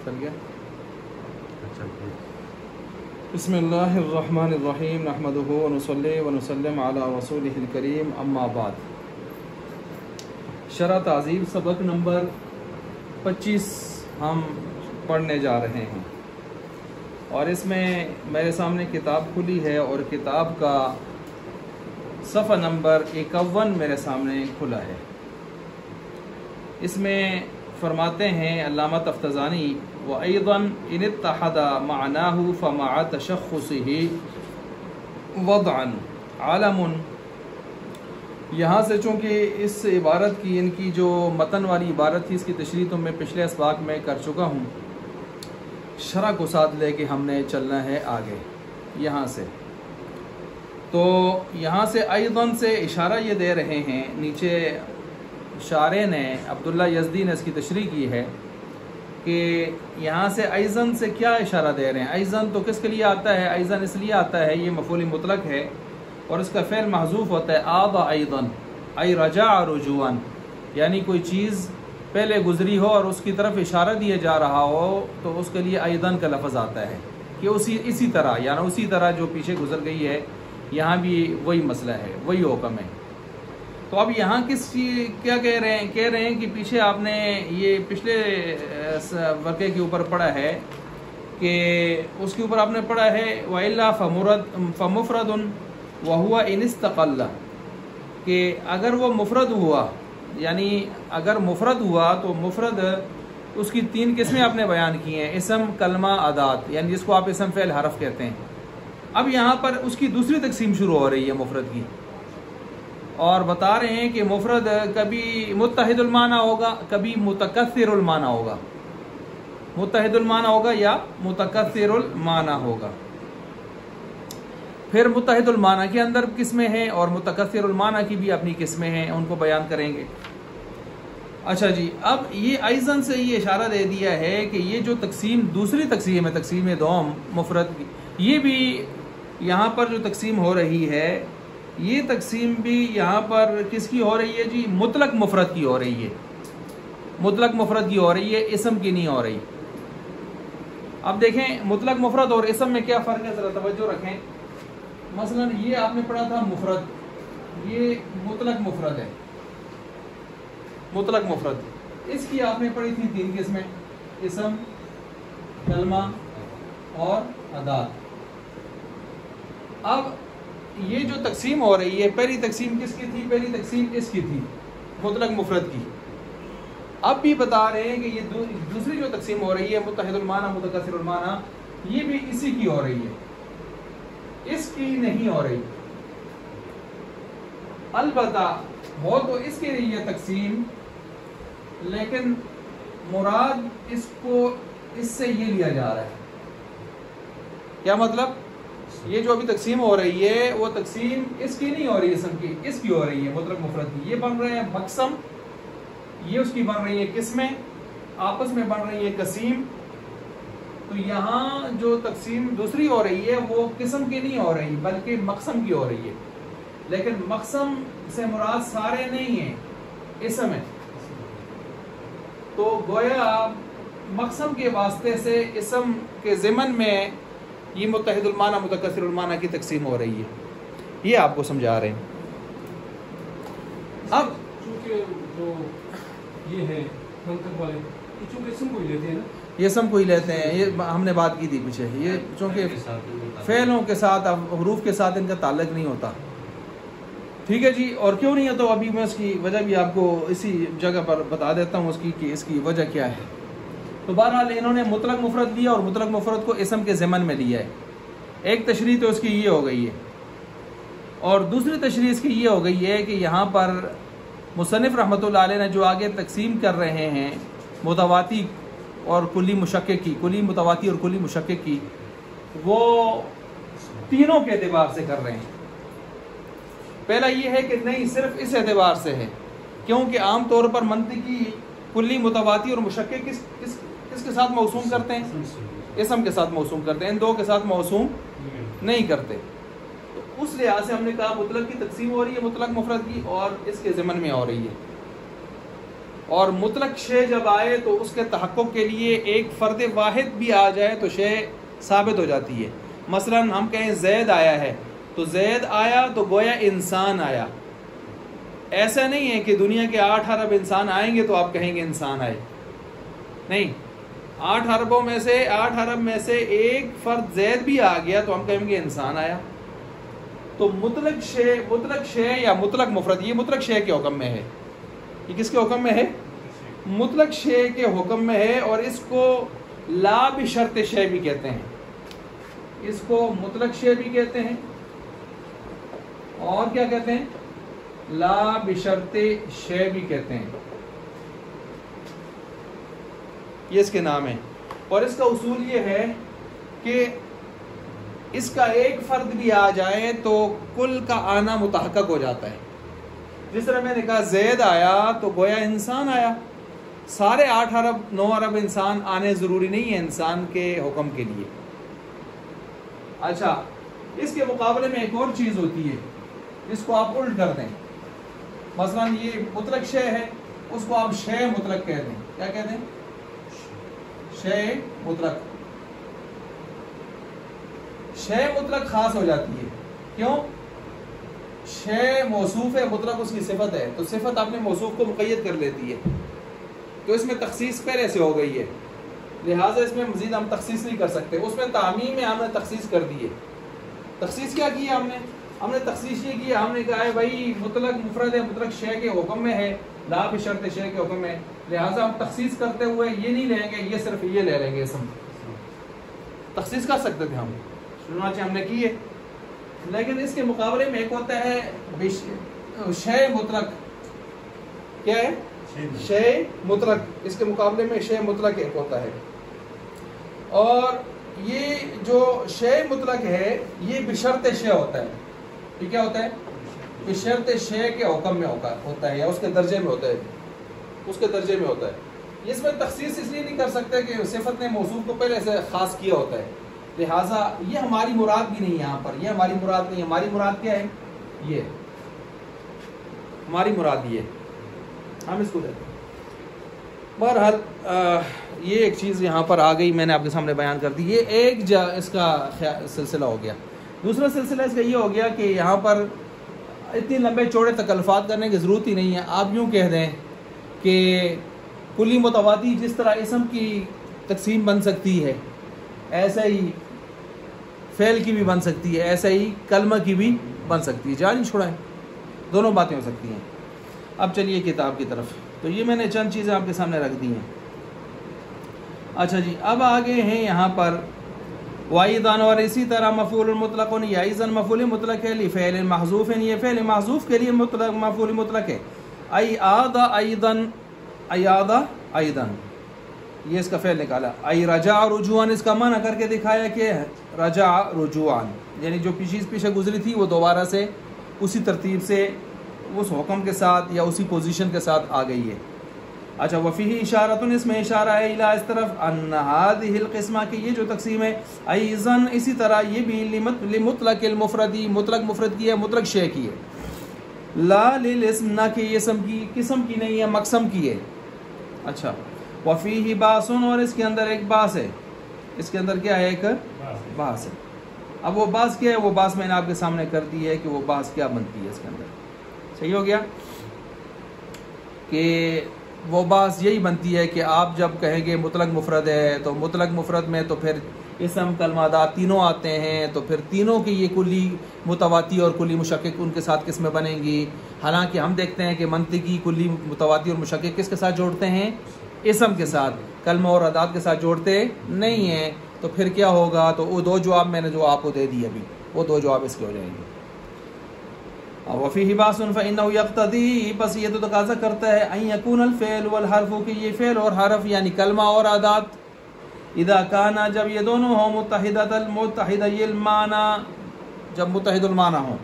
چل گیا. اچھا بسم اللہ الرحمن الرحیم نحمدہ ونصلی ونسلم علی رسولہ الکریم اما بعد. شرح تعذیب سبق نمبر 25 ہم پڑھنے جا رہے ہیں اور اس میں میرے سامنے کتاب کھلی ہے اور کتاب کا صفحہ نمبر 51 میرے سامنے کھلا ہے. اس میں فرماتے ہیں علامہ تفتزانی وَأَيْضًا إِنِ اتَّحَدَ مَعْنَاهُ فَمَعَ تَشَخُّصِهِ وَضْعًا عَالَمٌ. یہاں سے چونکہ اس عبارت کی ان کی جو متن والی عبارت تھی اس کی تشریح تو میں پچھلے اسباق میں کر چکا ہوں. شرح کو ساتھ لے کے ہم نے چلنا ہے آگے. یہاں سے تو یہاں سے ایضاً سے اشارہ یہ دے رہے ہیں, نیچے شارح نے عبداللہ یزدی نے اس کی تشریح کی ہے کہ یہاں سے ایضاً سے کیا اشارہ دے رہے ہیں. ایضاً تو کس کے لیے آتا ہے؟ ایضاً اس لیے آتا ہے, یہ مفعول مطلق ہے اور اس کا فعل محذوف ہوتا ہے. آض ایضاً ای رجع رجوعاً, یعنی کوئی چیز پہلے گزری ہو اور اس کی طرف اشارہ دیا جا رہا ہو تو اس کے لیے ایضاً کا لفظ آتا ہے کہ اسی طرح, یعنی اسی طرح جو پیچھے گزر گئی ہے یہاں بھی وہی مسئلہ ہے, وہی حکم ہے. تو اب یہاں کیا کہہ رہے ہیں کہ پیچھے آپ نے یہ پچھلے ورقے کے اوپر پڑھا ہے کہ اس کے اوپر آپ نے پڑھا ہے وَإِلَّا فَمُفْرَدٌ وَهُوَ إِنِ اسْتَقَلَّ, کہ اگر وہ مفرد ہوا, یعنی اگر مفرد ہوا تو مفرد اس کی 3 قسمیں آپ نے بیان کی ہیں, اسم, کلمہ, ادات, یعنی جس کو آپ اسم فعل حرف کہتے ہیں. اب یہاں پر اس کی دوسری تقسیم شروع ہو رہی ہے مفرد کی, اور بتا رہے ہیں کہ مفرد کبھی متحد المعنی ہوگا, کبھی متکثر المعنی ہوگا. متحد المعنی ہوگا یا متکثر المعنی ہوگا. پھر متحد المعنی کے اندر قسمیں ہیں اور متکثر المعنی کی بھی اپنی قسمیں ہیں, ان کو بیان کریں گے. اچھا جی, اب یہ ایضاً سے یہ اشارہ دے دیا ہے کہ یہ جو تقسیم دوسری تقسیم ہے, تقسیم دوم مفرد کی, یہ بھی یہاں پر جو تقسیم ہو رہی ہے یہ تقسیم بھی یہاں پر کس کی ہو رہی ہے جی؟ مطلق مفرد کی ہو رہی ہے. مطلق مفرد کی ہو رہی ہے, اسم کی نہیں ہو رہی. اب دیکھیں مطلق مفرد اور اسم میں کیا فرق ہے, ذرا توجہ رکھیں. مثلا یہ آپ نے پڑھا تھا مفرد, یہ مطلق مفرد ہے. مطلق مفرد, اس کی آپ نے پڑھی تھی 3 قسمیں, اسم, کلمہ اور ادات. اب یہ جو تقسیم ہو رہی ہے, پہلی تقسیم کس کی تھی؟ پہلی تقسیم اس کی تھی, مطلق مفرد کی. اب بھی بتا رہے ہیں کہ یہ دوسری جو تقسیم ہو رہی ہے متحد المعنی متکثر المعنی, یہ بھی اسی کی ہو رہی ہے, اس کی نہیں ہو رہی. البتہ ہو تو اس کے لیے تقسیم, لیکن مراد اس سے یہ لیا جا رہا ہے. کیا مطلب؟ یہ جو ابھی تقسیم ہو رہی ہے وہ تقسیم اس کی نہیں ہو رہی ہے, اسم کی, اس کی ہو رہی ہے مطلق مفرد کی. یہ بن رہے ہیں مقسم, یہ اس کی بن رہی ہے قسمیں, آپس میں بن رہی ہے قسیم. تو یہاں جو تقسیم دوسری ہو رہی ہے وہ قسم کی نہیں ہو رہی بلکہ مقسم کی ہو رہی ہے. لیکن مقسم سے مراد سارے نہیں ہیں, اسم ہے. تو گویا مقسم کے واسطے سے اسم کے ضمن میں یہ متحد المعنی متکثر المعنی کی تقسیم ہو رہی ہے. یہ آپ کو سمجھا رہے ہیں. اب چونکہ جو یہ ہے منطق والے یہ چونکہ اسم کو ہی لیتے ہیں نا, یہ اسم کو ہی لیتے ہیں, یہ ہم نے بات کی تھی پیچھے. یہ چونکہ فعلوں کے ساتھ حروف کے ساتھ ان کا تعلق نہیں ہوتا. ٹھیک ہے جی, اور کیوں نہیں ہے تو ابھی میں اس کی وجہ بھی آپ کو اسی جگہ پر بتا دیتا ہوں اس کی کہ اس کی وجہ کیا ہے. تو بہرحال انہوں نے مطلق مفرد لیا اور مطلق مفرد کو اسم کے ضمن میں لیا ہے. ایک تشریح تو اس کی یہ ہو گئی ہے, اور دوسری تشریح اس کی یہ ہو گئی ہے کہ یہاں پر مصنف رحمۃ اللہ علیہ نے جو آگے تقسیم کر رہے ہیں متواتی اور کلی مشقق کی, کلی متواتی اور کلی مشقق کی, وہ تینوں کے اعتبار سے کر رہے ہیں. پہلا یہ ہے کہ نہیں, صرف اس اعتبار سے ہے کیونکہ عام طور پر منطقی کلی متواتی اور مشقق کس کے ساتھ موسوم کرتے ہیں؟ اسم کے ساتھ موسوم کرتے ہیں, ان دو کے ساتھ موسوم نہیں کرتے. تو اس لحاظ سے ہم نے کہا مطلق کی تقسیم ہو رہی ہے مطلق مفرد کی, اور اس کے ضمن میں ہو رہی ہے. اور مطلق شے جب آئے تو اس کے تحقق کے لیے ایک فرد واحد بھی آ جائے تو شے ثابت ہو جاتی ہے. مثلا ہم کہیں زید آیا ہے تو زید آیا تو گویا انسان آیا. ایسا نہیں ہے کہ دنیا کے 8 ارب انسان آئیں گے تو آپ کہیں گے انسان آئے. نہیں، 8 ارب میں سے ایک فرد زید بھی آ گیا تو ہم کہیں گے انسان آیا. تو مطلق شے یا مطلق مفرد یہ مطلق شے کے حکم میں ہے. یہ کس کے حکم میں ہے؟ مطلق شے کے حکم میں ہے. اور اس کو لا بشرط شے بھی کہتے ہیں. اس کو مطلق شے بھی کہتے ہیں اور کیا کہتے ہیں؟ لا بشرط شے بھی کہتے ہیں. یہ اس کے نام ہے. اور اس کا اصول یہ ہے کہ اس کا ایک فرد بھی آ جائے تو کل کا آنا متحقق ہو جاتا ہے. جس طرح میں نے کہا زید آیا تو گویا انسان آیا. سارے 8 ارب 9 ارب انسان آنے ضروری نہیں ہے انسان کے حکم کے لیے. اچھا، اس کے مقابلے میں ایک اور چیز ہوتی ہے، اس کو آپ الٹ کر دیں. مثلا یہ مطلق شے ہے، اس کو آپ شے مطلق کہہ دیں. کیا کہہ دیں؟ شے مطلق. شے مطلق خاص ہو جاتی ہے. کیوں؟ شے موصوف ہے، مطلق اس کی صفت ہے، تو صفت آپ نے موصوف کو مقید کر لیتی ہے، تو اس میں تخصیص پہلے سے ہو گئی ہے، لہٰذا اس میں مزید ہم تخصیص نہیں کر سکتے. اس میں تعمیم میں ہم نے تخصیص کر دی ہے. تخصیص کیا کی ہے ہم نے تخصیص یہ کی، ہم نے کہا ہے بھائی مطلق مفرد ہے، مطلق شے کے حکم میں ہے، لا بشرط شے کے حکم میں، لہٰذا ہم تخصیص کرتے ہوئے یہ نہیں لیں گے، یہ صرف یہ لے لیں گے. اسم تخصیص کر سکتے تھے ہم، چنانچہ ہم نے کی ہے. لیکن اس کے مقابلے میں ایک ہوتا ہے شے مطلق. کیا ہے؟ شے مطلق. اس کے مقابلے میں شے مطلق ایک ہوتا ہے. اور یہ جو شے مطلق ہے یہ بشرط شے ہوتا ہے. یہ کیا ہوتا ہے؟ بشرط شے کے حکم میں ہوتا ہے یا اس کے درجے میں ہوتا ہے. اس کے درجے میں ہوتا ہے. اس میں تخصیص اس لیے نہیں کر سکتے کہ صفت نے موصوف کو پہلے سے خاص کیا ہوتا ہے، لہٰذا یہ ہماری مراد بھی نہیں ہے. یہاں پر یہ ہماری مراد نہیں. ہماری مراد کیا ہے؟ یہ ہماری مراد یہ ہم اس کو دیتے ہیں. بہرحال یہ ایک چیز یہاں پر آ گئی، میں نے آپ کے سامنے بیان کر دی. یہ ایک اس کا سلسلہ ہو گیا. دوسرا سلسلہ اس کا یہ ہو گیا کہ یہاں پر اتنی لمبے چوڑے تکلفات کرنے کی ضرورت ہی نہیں ہے. آپ یوں کہہ دیں کہ کلی متواتی جس طرح اسم کی تقسیم بن سکتی ہے ایسا ہی فعل کی بھی بن سکتی ہے، ایسا ہی کلمہ کی بھی بن سکتی ہے. جاری چھوڑائیں، دونوں باتیں ہو سکتی ہیں. اب چلیے کتاب کی طرف. تو یہ میں نے چند چیزیں آپ کے سامنے رکھ دی ہیں. اچھا جی، اب آگے ہیں یہاں پر وَأَيْضًا، اور اسی طرح مفعول مطلق یا ایضاً مفعول مطلق ہے لفعل محذوف، یہ فعل محذوف کے لیے مطلق مفعول مطلق ہے. ایعاد ایضاً، ایعاد ایضاً یہ اس کا فعل نکالا. ای رجع رجوعاً اس کا معنی کر کے دکھایا کہ رجع رجوعاً یعنی جو پیچھے گزری تھی وہ دوبارہ سے اسی ترتیب سے اس حکم کے ساتھ یا اسی پوزیشن کے ساتھ آ گئی ہے. اچھا، وفیہ اشارۃ، اس میں اشارہ ہے الی اس طرف ان هذه القسمہ کہ یہ جو تقسیم ہے ایضاً اسی طرح یہ بھی لمطلق المفردی مطلق مفرد کی ہے، مطلق شے کی ہے، لا للاسم نہ کہ اسم کی، قسم کی نہیں ہے، مقسم کی ہے. اچھا، وفیہ باس، اور اس کے اندر ایک باس ہے. اس کے اندر کیا ہے؟ ایک باس ہے. اب وہ باس کیا ہے؟ وہ باس میں نے آپ کے سامنے کر دی ہے کہ وہ باس کیا بنتی ہے اس کے اندر. صحیح ہو گیا کہ وہ باس یہی بنتی ہے کہ آپ جب کہیں گے مطلق مفرد ہے تو مطلق مفرد میں تو پھر اسم کلمات تینوں آتے ہیں، تو پھر تینوں کی یہ کلی متواتی اور کلی مشکک ان کے ساتھ کس میں بنیں گی. حالانکہ ہم دیکھتے ہیں کہ منطقی کلی متواتی اور مشکک کس کے ساتھ جوڑتے ہیں؟ اسم کے ساتھ، کلمہ اور ادات کے ساتھ جوڑتے نہیں ہیں. تو پھر کیا ہوگا؟ تو وہ 2 جواب میں نے جو آپ کو دے دی ابھی، وہ 2 جواب اس کے ہو جائیں گے. وفیہ باس فانہ یقتضی، بس یہ تو تقاضا کرتا ہے ان یکون الفعل والحرف کہ یہ فعل اور حرف یعنی کلمہ اور ادات اذا کانا جب یہ دونوں ہوں متحدہ المعنی، جب متحد المعنی ہوں،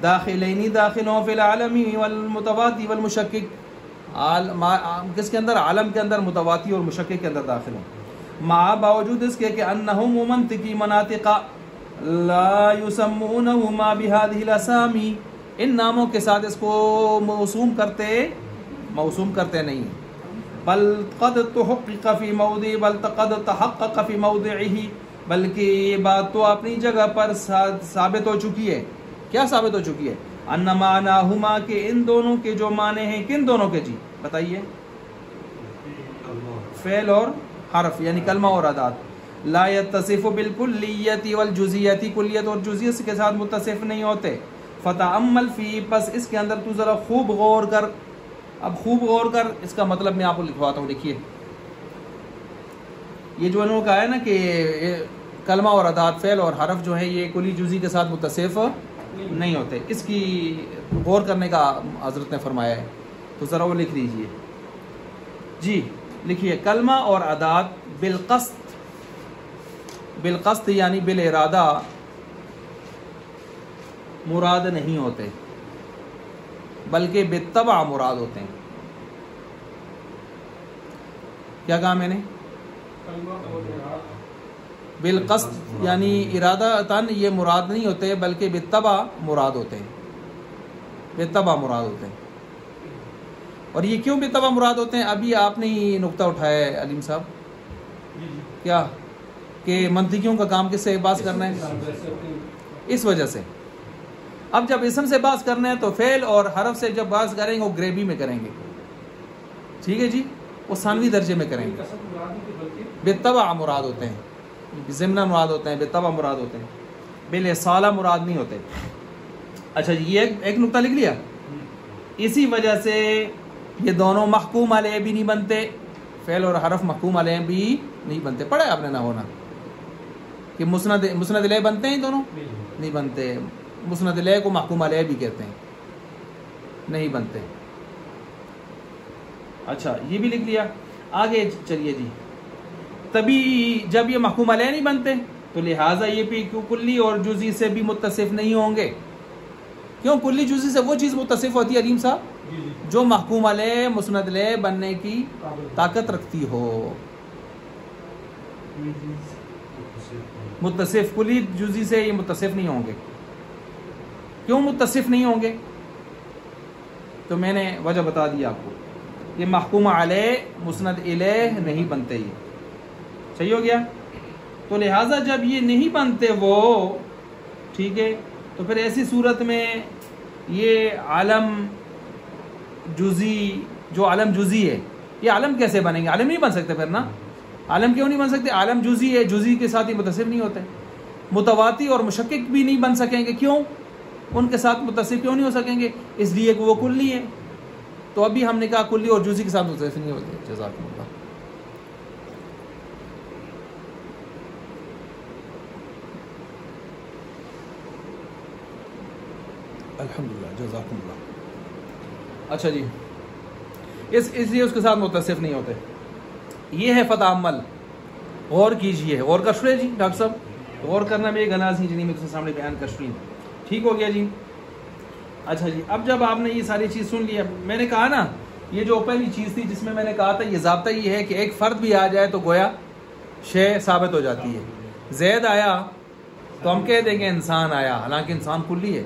داخلینی داخل ہوں فی العالمی والمتواتی والمشکک، کس کے اندر؟ عالم کے اندر، متواتی اور مشکک کے اندر داخل ہوں، مع باوجود اس کے کہ انہم منطقی مناطق لا یسمونہما بہذہ الاسامی، ان ناموں کے ساتھ اس کو موسوم کرتے نہیں. بل قد تحقق فی موضع بل قد تحقق فی موضعہ، بلکہ یہ بات تو اپنی جگہ پر ثابت ہو چکی ہے. کیا ثابت ہو چکی ہے؟ ان معناہما، کہ ان دونوں کے جو معنی ہیں، کن دونوں کے جی بتائیے؟ فعل اور حرف یعنی کلمہ اور ادات. لا یتصف بالکلیت والجزیت، کلیت اور جزیت کے ساتھ متصف نہیں ہوتے. فتعمل فی، پس اس کے اندر تو ذرا خوب غور کر. اب خوب غور کر اس کا مطلب میں آپ کو لکھواتا ہوں. لکھیے یہ جو انہوں نے کہا ہے نا کہ کلمہ اور ادات فعل اور حرف جو ہے یہ کلی جزی کے ساتھ متصف نہیں ہوتے، اس کی غور کرنے کا حضرت نے فرمایا ہے، تو ذرا وہ لکھ لیجئے. جی لکھیے کلمہ اور ادات بالقصد، بالقصد یعنی بالارادہ مراد نہیں ہوتے، بلکہ بالطبع مراد ہوتے ہیں. کیا کہا میں نے؟ بالقصد یعنی ارادہ تن یہ مراد نہیں ہوتے، بلکہ بالطبع مراد ہوتے ہیں. بالطبع مراد ہوتے ہیں. اور یہ کیوں بالطبع مراد ہوتے ہیں؟ ابھی آپ نے ہی نقطہ اٹھایا ہے علیم صاحب، کیا کہ منطقیوں کا کام کس سے باز کرنا ہے؟ اس وجہ سے. اب جب اسم سے باز کرنا ہے تو فعل اور حرف سے جب باز کریں گے وہ گریوی میں کریں گے، ٹھیک ہے جی، وہ ثانوی درجے میں کریں گے. بالطبع مراد ہوتے ہیں، ضمن مراد ہوتے ہیں، بالطبع مراد ہوتے ہیں، بالاصالہ مراد نہیں ہوتے. اچھا جی یہ ایک نقطہ لکھ لیا. اسی وجہ سے یہ دونوں محکوم علیہ بھی نہیں بنتے، فعل اور حرف محکوم علیہ بھی نہیں بنتے. پڑھا ہے آپ نے نہ ہونا کہ مسند علیہ بنتے ہیں دونوں؟ نہیں بنتے. مسند علیہ کو محکوم علیہ بھی کہتے ہیں، نہیں بنتے. اچھا یہ بھی لکھ لیا. آگے چلیے جی. تبھی جب یہ محکوم علیہ نہیں بنتے تو لہٰذا یہ بھی کلی اور جزی سے بھی متصف نہیں ہوں گے. کیوں؟ کلی جزی سے وہ چیز متصف ہوتی ہے علیم صاحب جو محکوم علیہ مسند علیہ بننے کی طاقت رکھتی ہو. متصف کلی جزی سے یہ متصف نہیں ہوں گے. کیوں متصف نہیں ہوں گے؟ تو میں نے وجہ بتا دی آپ کو. یہ محکوم علیہ مسند الیہ نہیں بنتے. یہ صحیح ہو گیا. تو لہٰذا جب یہ نہیں بنتے وہ، ٹھیک ہے، تو پھر ایسی صورت میں یہ عالم جزی، جو عالم جزی ہے، یہ عالم کیسے بنیں گے؟ عالم نہیں بن سکتے پھر نا. عالم کیوں نہیں بن سکتے؟ عالم جزی ہے، جزی کے ساتھ ہی متصف نہیں ہوتے. متواتی اور مشکک بھی نہیں بن سکیں گے. کیوں؟ ان کے ساتھ متصف کیوں نہیں ہو سکیں گے؟ اس لیے کہ وہ کلی ہے. تو ابھی ہم نے کہا کلی اور جزی کے ساتھ متصف نہیں ہوتے. جزاکم اللہ. الحمدللہ جزاکم اللہ. اچھا جی اس لیے اس کے ساتھ متصف نہیں ہوتے. یہ ہے فتح عمل. غور کیجئے. غور کر سکے جی ڈاکٹر صاحب؟ غور کرنا بھی ایک گناز ہی جنہیں میں سامنے بیان کر سکیں. ٹھیک ہو گیا جی. اچھا جی اب جب آپ نے یہ ساری چیز سن لی، میں نے کہا نا یہ جو پہلی چیز تھی جس میں نے کہا تھا یہ ضابطہ یہ ہے کہ ایک فرد بھی آ جائے تو گویا شے ثابت ہو جاتی ہے. زید آیا تو ہم کہہ دیں گے انسان آیا، حالانکہ انسان کلی ہے.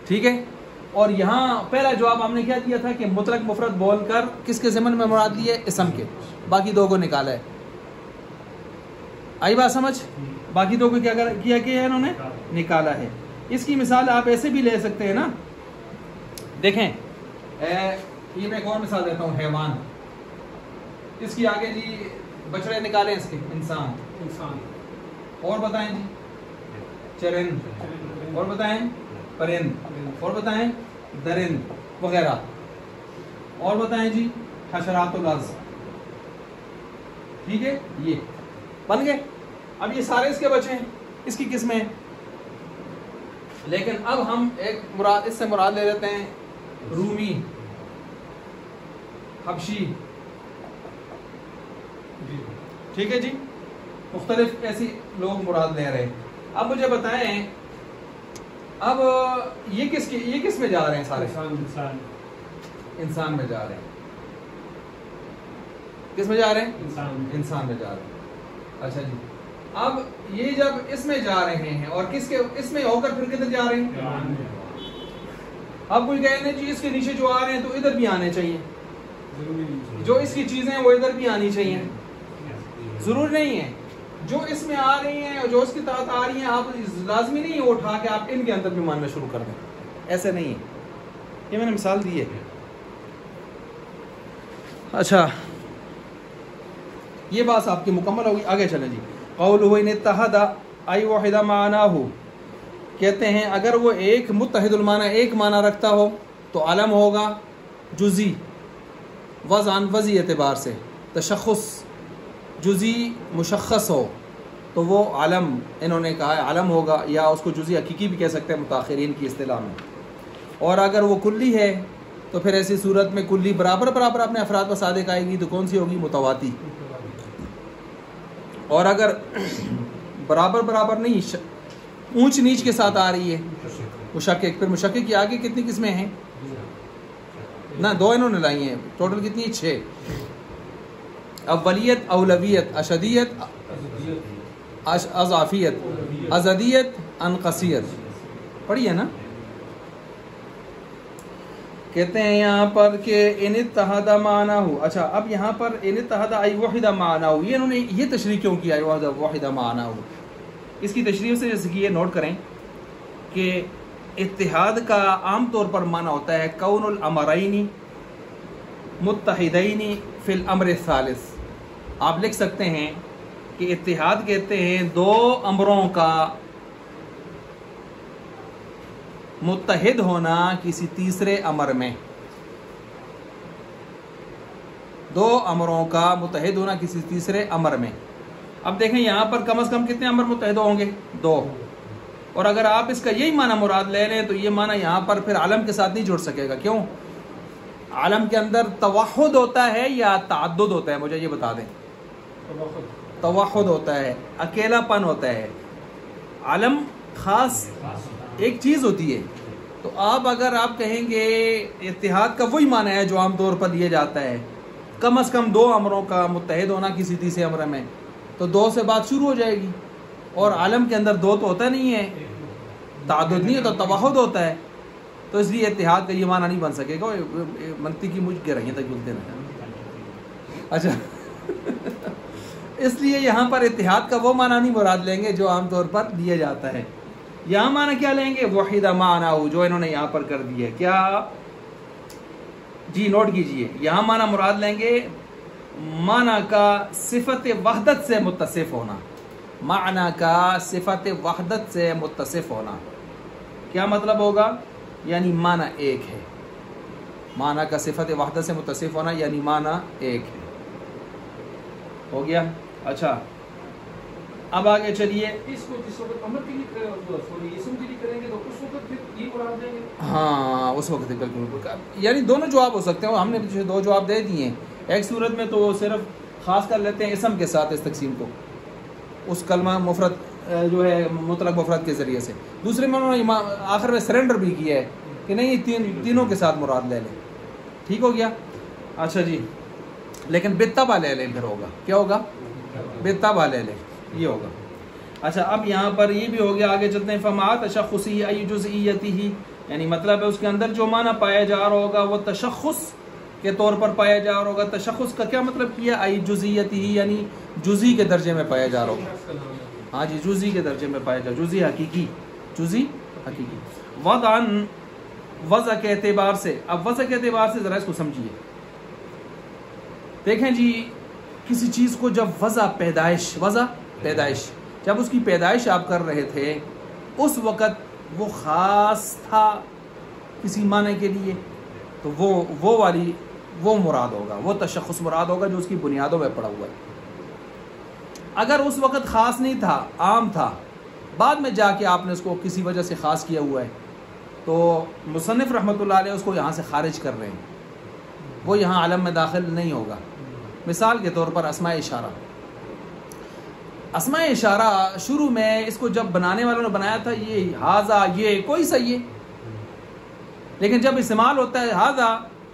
ٹھیک ہے. اور یہاں پہلا جواب ہم نے کیا دیا تھا کہ مطلق مفرد بول کر کس کے ضمن میں مراد لیے؟ اسم کے. باقی دو کو نکالا ہے. آئی بات سمجھ؟ باقی دو کو کیا ہے انہوں نے نکالا ہے. اس کی مثال آپ ایسے بھی لے سکتے ہیں نا. دیکھیں یہ میں ایک اور مثال دیتا ہوں. حیوان، اس کی آگے جی بچڑے نکالیں اس کے. انسان. اور بتائیں جی چرند. اور بتائیں پرند. اور بتائیں درند وغیرہ. اور بتائیں جی حشرات الارض. ٹھیک ہے یہ بن گئے. اب یہ سارے اس کے بچے ہیں، اس کی قسمیں. لیکن اب ہم ایک مراد اس سے مراد لے لیتے ہیں رومی، حبشی. ٹھیک ہے جی. مختلف ایسی لوگ مراد لے رہے ہیں. اب مجھے بتائیں اب یہ کس میں جا رہے ہیں؟ سارے انسان میں جا رہے ہیں. کس میں جا رہے ہیں؟ انسان میں جا رہے ہیں. اچھا جی اب یہ جب اس میں جا رہے ہیں اور اس میں ہو کر پھر کدھر جا رہے ہیں؟ اب کوئی کہنے جی اس کے نیچے جو آ رہے ہیں تو ادھر بھی آنے چاہیے. جو اس کی چیزیں ہیں وہ ادھر بھی آنی چاہیے. ضرور نہیں ہے جو اس میں آ رہی ہیں اور جو اس کے تحت آ رہی ہیں آپ لازمی نہیں ہے وہ اٹھا کے آپ ان کے اندر بھی ماننا شروع کر دیں. ایسے نہیں ہے. یہ میں نے مثال دی ہے. اچھا یہ بات آپ کی مکمل ہوگی. آگے چلیں جی. قولہ ان اتحد ای وحد معناہ، کہتے ہیں اگر وہ ایک متحد المعنی ایک معنی رکھتا ہو تو علم ہوگا جزئی، وضعاً وضعی اعتبار سے. تشخص جزئی مشخص ہو تو وہ علم انہوں نے کہا ہے علم ہوگا، یا اس کو جزئی حقیقی بھی کہہ سکتے ہیں متاخرین کی اصطلاح میں. اور اگر وہ کلی ہے تو پھر ایسی صورت میں کلی برابر برابر اپنے افراد و صادق آئے گی تو کون سی ہوگی؟ متواتی. اور اگر برابر برابر نہیں اونچ نیچ کے ساتھ آ رہی ہے مشکک، پھر مشکک کی آگے کتنی قسمیں ہیں؟ نہ دو انہوں نے لائی ہیں، ٹوٹل کتنی ہے؟ 6. اولیت، اولویت، اشدیت، اضافیت، ازدیت، انقصیت. پڑھی ہے نا؟ کہتے ہیں یہاں پر کہ ان اتحد معناہ. اچھا اب یہاں پر ان اتحد ای وحد معناہ، یہ انہوں نے یہ تشریح کیوں کیا ای وحد معناہ؟ اس کی تشریح سے جیسے کہ یہ نوٹ کریں کہ اتحاد کا عام طور پر معنی ہوتا ہے کون الامرین متحدین فی الامر الثالث. آپ لکھ سکتے ہیں کہ اتحاد کہتے ہیں دو امروں کا متحد ہونا کسی تیسرے امر میں. دو امروں کا متحد ہونا کسی تیسرے امر میں. اب دیکھیں یہاں پر کم از کم کتنے امر متحد ہوں گے؟ 2. اور اگر آپ اس کا یہی معنی مراد لے لیں تو یہ معنی یہاں پر پھر عالم کے ساتھ نہیں جڑ سکے گا. کیوں؟ عالم کے اندر توحد ہوتا ہے یا تعدد ہوتا ہے؟ مجھے یہ بتا دیں. توحد ہوتا ہے، اکیلا پن ہوتا ہے. عالم خاص ایک چیز ہوتی ہے. تو اگر آپ کہیں گے اتحاد کا وہی معنی ہے جو عام طور پر لیا جاتا ہے کم از کم 2 امروں کا متحد ہونا کسی تیسرے امر میں، تو 2 سے بات شروع ہو جائے گی. اور عالم کے اندر 2 تو ہوتا نہیں ہے، تعدد نہیں ہے، تو توحد ہوتا ہے. تو اس لیے اتحاد کا یہ معنی نہیں بن سکے گا. منطقی کی مجھ گرہیں تک بولتے ہیں. اچھا اس لیے یہاں پر اتحاد کا وہ معنی نہیں مراد لیں گے جو عام طور پر لیا جاتا ہے. یہاں معنی کیا لیں گے؟ وحید معناہ، جو انہوں نے یہاں پر کر دیا ہے. کیا جی نوٹ کیجئے. یہاں معنی مراد لیں گے معنی کا صفت وحدت سے متصف ہونا. معنی کا صفت وحدت سے متصف ہونا کیا مطلب ہوگا؟ یعنی معنی ایک ہے. معنی کا صفت وحدت سے متصف ہونا یعنی معنی ایک ہے. ہو گیا. اچھا اب آگے چلیے. اس کو جس وقت امر کے لیے اسم کے لیے کریں گے تو اس وقت پھر یہ قرار دیں گے. ہاں اس وقت بالکل، یعنی دونوں جواب ہو سکتے ہیں. ہم نے 2 جواب دے دیے ہیں. ایک صورت میں تو صرف خاص کر لیتے ہیں اسم کے ساتھ اس تقسیم کو، اس کلمہ مفرد جو ہے مطلق مفرد کے ذریعے سے. دوسرے میں انہوں نے آخر میں سرنڈر بھی کیا ہے کہ نہیں تینوں کے ساتھ مراد لے لیں. ٹھیک ہو گیا. اچھا جی لیکن بالتبع لے لیں. پھر ہوگا کیا ہوگا؟ بالتبع لے لیں، یہ ہوگا. اچھا اب یہاں پر یہ بھی ہو گیا. آگے چلتے ہیں. فما تشخصی ای جزئیتہ، یعنی مطلب ہے اس کے اندر جو معنی پایا جا رہا ہوگا وہ تشخص کے طور پر پایا جا رہا ہوگا. تشخص کا کیا مطلب کیا؟ ای جزئیتہ یعنی جزئی کے درجے میں پایا جا رہا ہوگا. ہاں جی جزئی کے درجے میں پایا جا رہا. جزئی حقیقی، جزئی حقیقی. وضعاً وضع کے اعتبار سے. اب وضع کے اعتبار سے ذرا اس کو سمجھیے. دیکھیں جی کسی چیز کو جب وضع پیدائش جب اس کی پیدائش آپ کر رہے تھے اس وقت وہ خاص تھا کسی معنی کے لیے، تو وہ مراد ہوگا، وہ تشخص مراد ہوگا جو اس کی بنیادوں میں پڑا ہوا ہے. اگر اس وقت خاص نہیں تھا، عام تھا، بعد میں جا کے آپ نے اس کو کسی وجہ سے خاص کیا ہوا ہے، تو مصنف رحمۃ اللہ علیہ اس کو یہاں سے خارج کر رہے ہیں. وہ یہاں عالم میں داخل نہیں ہوگا. مثال کے طور پر اسماء اشارہ شروع میں اس کو جب بنانے والوں نے بنایا تھا یہ ہاذا، یہ کوئی صحیح ہے، لیکن جب استعمال ہوتا ہے ہاذا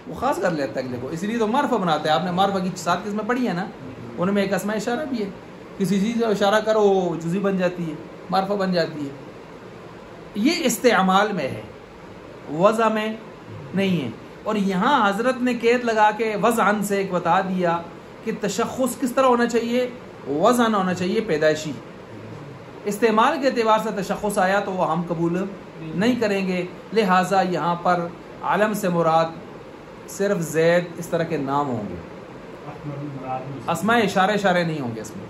وہ خاص کر لیتا ہے اگلے کو. اس لیے تو معرفہ بناتا ہے. آپ نے معرفہ کی 7 قسمیں پڑھی ہیں نا، ان میں ایک اسماء اشارہ بھی ہے. کسی چیز کا اشارہ کرو وہ جزئی بن جاتی ہے، معرفہ بن جاتی ہے. یہ استعمال میں ہے، وضع میں نہیں ہے. اور یہاں حضرت نے قید لگا کے وضعن سے ایک بتا دیا کہ تشخص کس طرح ہونا چاہیے، وضعن ہونا چاہیے پیدائشی. استعمال کے اعتبار سے تشخص آیا تو وہ ہم قبول نہیں کریں گے. لہٰذا یہاں پر عالم سے مراد صرف زید اس طرح کے نام ہوں گے، اسماء اشارے نہیں ہوں گے اس میں.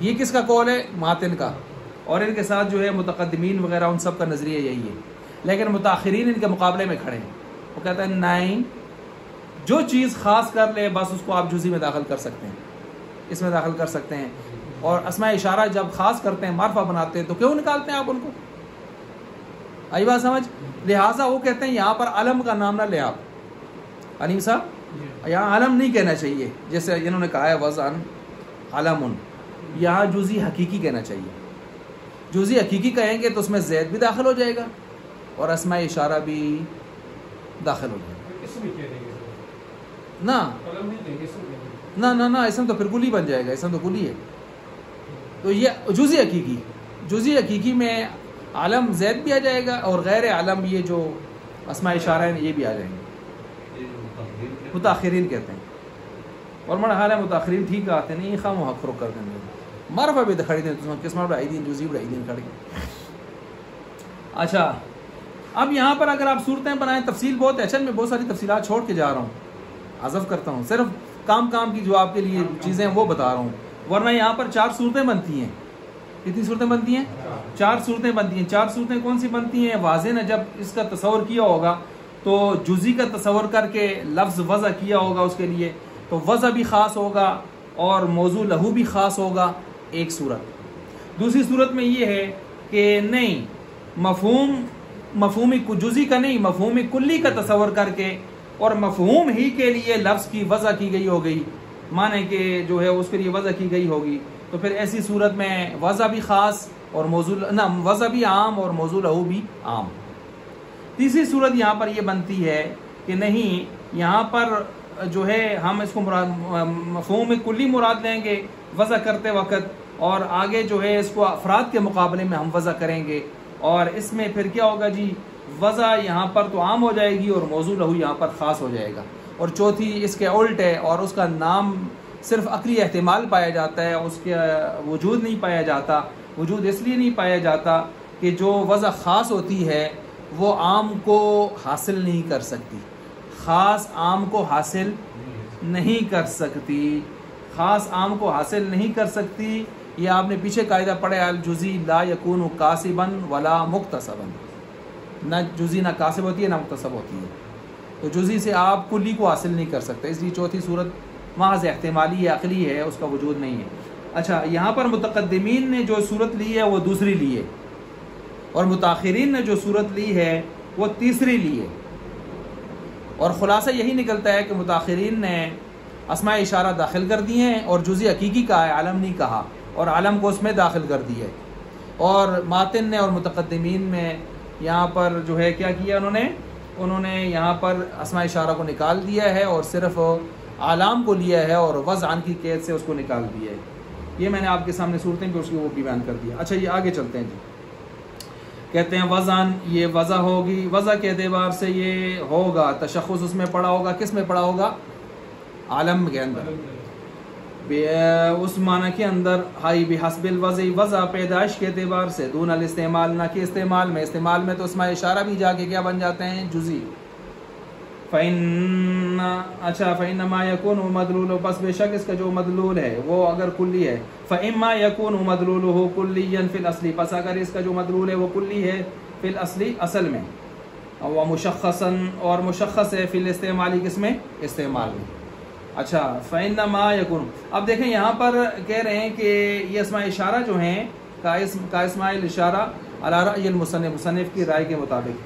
یہ کس کا قول ہے؟ ماتن کا. اور ان کے ساتھ جو ہے متقدمین وغیرہ ان سب کا نظریہ یہی ہے. لیکن متاخرین ان کے مقابلے میں کھڑے ہیں. وہ کہتے ہیں نہیں، جو چیز خاص کر لے بس اس کو آپ جزی میں داخل کر سکتے ہیں، اس میں داخل کر سکتے ہیں. اور اسماء اشارہ جب خاص کرتے ہیں، معرفہ بناتے ہیں، تو کیوں نکالتے ہیں آپ ان کو؟ آئی بات سمجھ؟ لہٰذا وہ کہتے ہیں یہاں پر علم کا نام نہ لے آپ. علیم صاحب یہاں علم نہیں کہنا چاہیے، جیسے انہوں نے کہا ہے وضعن علم، یہاں جزی حقیقی کہنا چاہیے. جزی حقیقی کہیں گے تو اس میں زید بھی داخل ہو جائے گا اور اسماء اشارہ بھی داخل ہو جائے گا. نہ اسم تو پھر کلی بن جائے گا، اسم تو کلی ہے. تو یہ جزی حقیقی میں عالم زید بھی آ جائے گا اور غیر عالم یہ جو اسماء اشارہ ہیں یہ بھی آ جائیں گے. متاخرین کہتے ہیں، اور من حال ہے متاخرین ٹھیک آتے نہیں، خام و حق فرق کر دیں گے. معرفہ بھی دکھائی دیں قسمہ بڑھائی دین جزی بڑھائی دین کھڑ گئے. اچھا اب یہاں پر اگر آپ صورتیں بنائیں، تفصیل بہت ہے، اچھا میں بہت ساری تفصیلات چھوڑ کے جا رہا ہوں، حذف کرتا ہوں، صرف کام کی جو آپ کے لیے چیزیں وہ بتا رہا ہوں. ورنہ یہاں پر 4 صورتیں بنتی ہیں. کتنی صورتیں بنتی ہیں؟ 4 صورتیں بنتی ہیں. 4 صورتیں کون سی بنتی ہیں؟ واضح نے جب اس کا تصور کیا ہوگا تو جزی کا تصور کر کے لفظ وضع کیا ہوگا اس کے لیے، تو وضع بھی خاص ہوگا اور موضوع لہو بھی خاص ہوگا، ایک صورت. دوسری صورت میں یہ ہے کہ نہیں، مفہوم جزی کا نہیں، مفہوم کلی کا تصور کر کے اور مفہوم ہی کے لیے لفظ کی وضع کی گئی ہوگی، معنی کہ جو ہے اس کے لیے وضع کی گئی ہوگی. تو پھر ایسی صورت میں وضع بھی خاص اور موضوع وضع بھی عام اور موضوع لہو بھی عام. تیسری صورت یہاں پر یہ بنتی ہے کہ نہیں، یہاں پر جو ہے ہم اس کو مفہوم کلی مراد لیں گے وضع کرتے وقت، اور آگے جو ہے اس کو افراد کے مقابلے میں ہم وضع کریں گے. اور اس میں پھر کیا ہوگا جی، وضع یہاں پر تو عام ہو جائے گی اور موضوع لہو یہاں پر خاص ہو جائے گا. اور چوتھی اس کے الٹ ہے، اور اس کا نام صرف عقلی احتمال پایا جاتا ہے، اس کے وجود نہیں پایا جاتا. وجود اس لیے نہیں پایا جاتا کہ جو وضع خاص ہوتی ہے وہ عام کو حاصل نہیں کر سکتی، خاص عام کو حاصل نہیں کر سکتی، خاص عام کو حاصل نہیں کر سکتی. یہ آپ نے پیچھے قاعدہ پڑھا، الجزی لا یکون کاسبا ولا مکتسبا، نہ جزی نہ کاسب ہوتی ہے نہ مکتسب ہوتی ہے. تو جزی سے آپ کلی کو حاصل نہیں کر سکتے، اس لیے چوتھی صورت محض احتمالی ہے، عقلی ہے، اس کا وجود نہیں ہے. اچھا یہاں پر متقدمین نے جو صورت لی ہے وہ دوسری لی ہے، اور متاخرین نے جو صورت لی ہے وہ تیسری لی ہے. اور خلاصہ یہی نکلتا ہے کہ متاخرین نے اسماء اشارہ داخل کر دی ہیں اور جزی حقیقی کا ہے، عالم نہیں کہا، اور عالم کو اس میں داخل کر دی ہے. اور ماتن نے اور متقدمین میں یہاں پر جو ہے کیا کیا، انہوں نے یہاں پر اسماء اشارہ کو نکال دیا ہے اور صرف عالم کو لیا ہے اور وضعن کی قید سے اس کو نکال دیا ہے. یہ میں نے آپ کے سامنے صورتیں کہ اس کی وہ بھی بیان کر دیا. اچھا یہ آگے چلتے ہیں جی. کہتے ہیں وضعن، یہ وضع ہوگی، وضع کے اعتبار سے یہ ہوگا، تشخص اس میں پڑا ہوگا. کس میں پڑا ہوگا؟ عالم کے اندر، اس معنی کے اندر. ہائی بحسب الوضع، وضع پیدائش کے اعتبار سے، دون الاستعمال، نہ کہ استعمال میں. استعمال میں تو اسماء اشارہ بھی جا کے کیا بن جاتے ہیں؟ جزی. فإنما يكون مدلول، پس بے شک اس کا جو مدلول ہے وہ اگر کلی ہے، فإما يكون مدلوله كليا في الأصل، پس اگر اس کا جو مدلول ہے وہ کلی ہے فی الاصل، اصل میں، اور مشخصا، اور مشخص ہے فی الاستعمالی، کس میں؟ استعمال میں. اچھا فإنما يكون، اب دیکھیں یہاں پر کہہ رہے ہیں کہ یہ اسماء اشارہ جو ہیں کا اسماء الاشارہ علی رأی المصنف، مصنف کی رائے کے مطابق،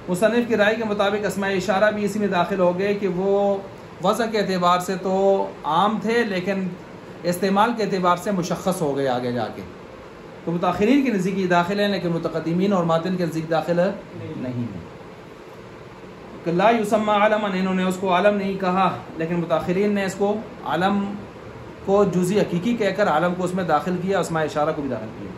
مصنف کی رائے کے مطابق اسماء اشارہ بھی اسی میں داخل ہو گئے کہ وہ وضع کے اعتبار سے تو عام تھے لیکن استعمال کے اعتبار سے مشخص ہو گئے آگے جا کے. تو متاخرین کے نزدیک یہ داخل ہیں لیکن متقدمین اور ماتن کے نزدیک داخل نہیں ہے. لا یسمى علما، انہوں نے اس کو عالم نہیں کہا، لیکن متاخرین نے اس کو عالم کو جزی حقیقی کہہ کر عالم کو اس میں داخل کیا، اسماء اشارہ کو بھی داخل کیا.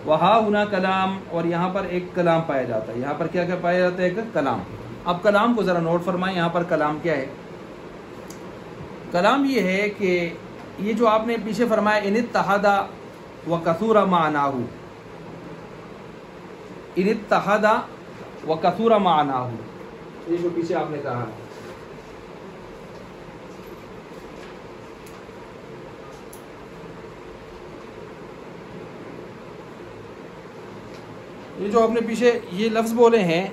وہاں ہونا کلام، اور یہاں پر ایک کلام پایا جاتا ہے. یہاں پر کیا کیا پایا جاتا ہے؟ ایک کلام. اب کلام کو ذرا نوٹ فرمائیں، یہاں پر کلام کیا ہے؟ کلام یہ ہے کہ یہ جو آپ نے پیچھے فرمایا ان اتحد و کثور معناہ، ان اتحد و کثور معناہ، یہ جو پیچھے آپ نے کہا ہے، یہ جو آپ نے پیچھے یہ لفظ بولے ہیں،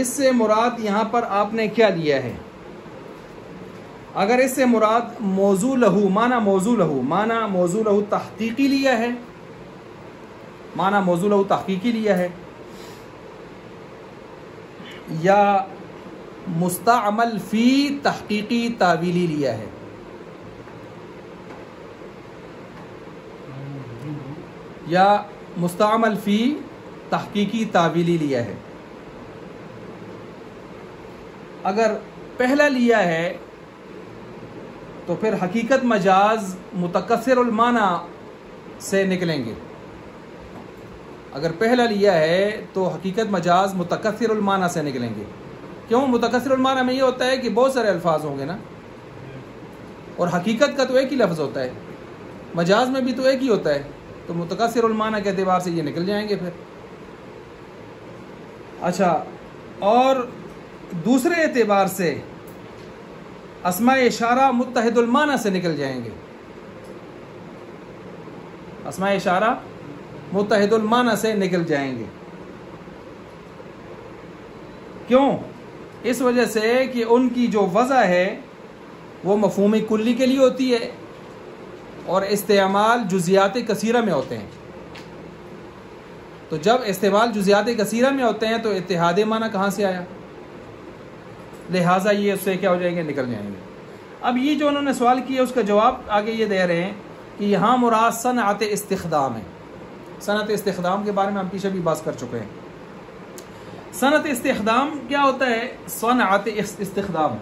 اس سے مراد یہاں پر آپ نے کیا لیا ہے؟ اگر اس سے مراد موضوع لہو، معنی موضوع لہو، معنی موضوع لہو تحقیقی لیا ہے، معنی موضوع لہو تحقیقی لیا ہے، یا مستعمل فی تحقیقی تعویلی لیا ہے، یا مستعمل فی تحقیقی تعویلی لیا ہے، اگر پہلا لیا ہے تو پھر حقیقت مجاز متکثر المعنی سے نکلیں گے. اگر پہلا لیا ہے تو حقیقت مجاز متکثر المعنی سے نکلیں گے. کیوں؟ متکثر المعنی میں یہ ہوتا ہے کہ بہت سارے الفاظ ہوں گے نا، اور حقیقت کا تو ایک ہی لفظ ہوتا ہے، مجاز میں بھی تو ایک ہی ہوتا ہے، تو متکثر المعنی کے اعتبار سے یہ نکل جائیں گے پھر. اچھا، اور دوسرے اعتبار سے اسماء اشارہ متحد المعنی سے نکل جائیں گے، اسماء اشارہ متحد المعنی سے نکل جائیں گے. کیوں؟ اس وجہ سے کہ ان کی جو وضع ہے وہ مفہوم کلی کے لیے ہوتی ہے اور استعمال جزیات کثیرہ میں ہوتے ہیں. تو جب استعمال جزیات کثیرہ میں ہوتے ہیں تو اتحاد معنی کہاں سے آیا؟ لہٰذا یہ اس سے کیا ہو جائیں گے؟ نکل جائیں گے. اب یہ جو انہوں نے سوال کیا اس کا جواب آگے یہ دے رہے ہیں کہ یہاں مراد صنعت استخدام ہے. صنعت استخدام کے بارے میں ہم پیچھے بھی بات کر چکے ہیں. صنعت استخدام کیا ہوتا ہے؟ صنعت استخدام